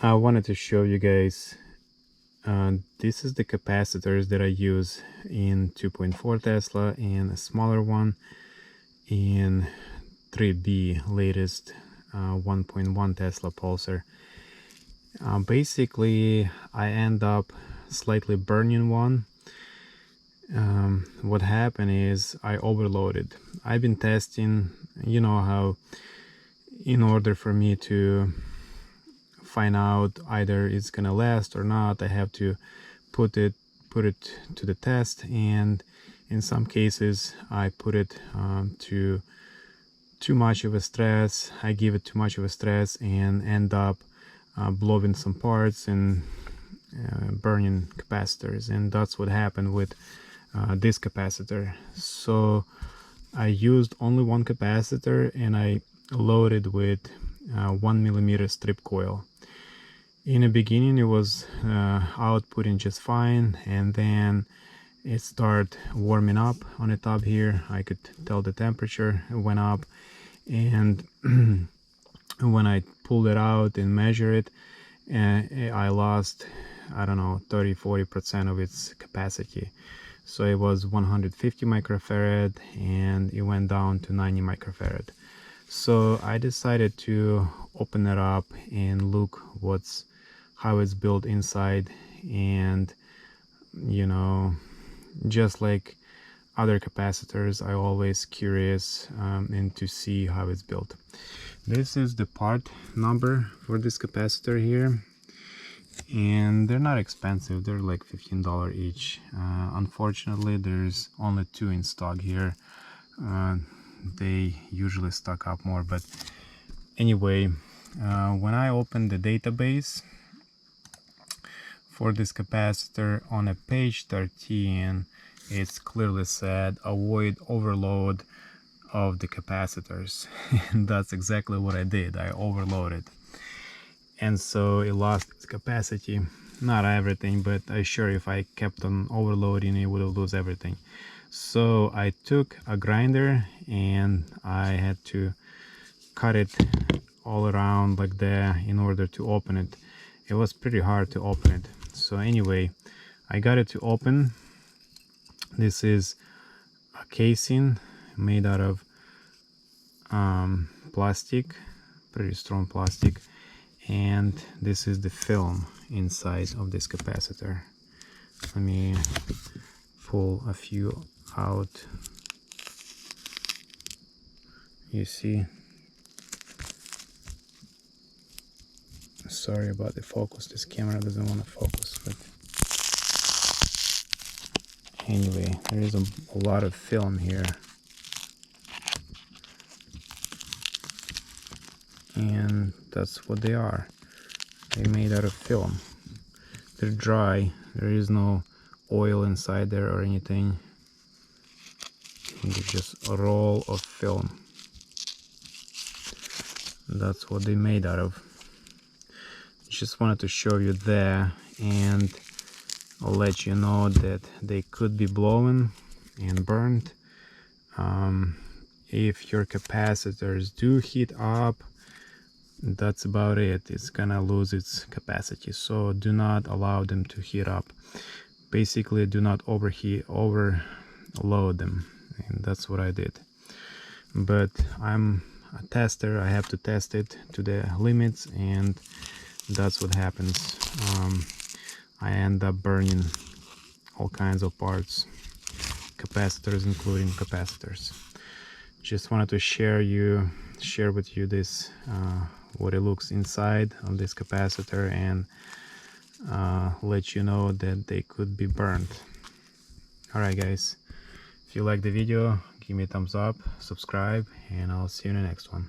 I wanted to show you guys, this is the capacitors that I use in 2.4 Tesla and a smaller one in 3B latest 1.1 Tesla pulsar. Basically I end up slightly burning one. What happened is I overloaded. I've been testing, you know how in order for me to find out either it's gonna last or not, I have to put it to the test, and in some cases I put it to too much of a stress. I give it too much of a stress and end up blowing some parts and burning capacitors, and that's what happened with this capacitor. So I used only one capacitor and I loaded with 1mm strip coil. In the beginning it was outputting just fine, and then it started warming up on the top here. I could tell the temperature went up, and when I pulled it out and measured it, I lost, I don't know, 30-40% of its capacity. So it was 150 microfarad and it went down to 90 microfarad. So I decided to open it up and look how it's built inside, and you know, just like other capacitors, I always curious and to see how it's built. This is the part number for this capacitor here, and they're not expensive, they're like $15 each. Unfortunately there's only 2 in stock here. They usually stock up more, but anyway, when I opened the database for this capacitor on a page 13, it's clearly said avoid overload of the capacitors. And that's exactly what I did. I overloaded, and so it lost its capacity. Not everything, but I sure if I kept on overloading it would have lost everything. So I took a grinder and I had to cut it all around like that in order to open it. It was pretty hard to open it. So anyway, I got it to open. This is a casing made out of plastic, pretty strong plastic, and this is the film inside of this capacitor. Let me pull a few out. You see, sorry about the focus, this camera doesn't want to focus, but anyway, there is a lot of film here, and that's what they are. They're made out of film. They're dry, there is no oil inside there or anything. It's just a roll of film. That's what they made out of. Just wanted to show you there, and I'll let you know that they could be blown and burned. If your capacitors do heat up, that's about it. It's gonna lose its capacity, so do not allow them to heat up. Basically, do not overload them, and that's what I did. But I'm a tester, I have to test it to the limits, and that's what happens. I end up burning all kinds of parts, capacitors including capacitors. Just wanted to share with you this what it looks inside of this capacitor, and let you know that they could be burned. Alright guys, if you like the video, give me a thumbs up, subscribe, and I'll see you in the next one.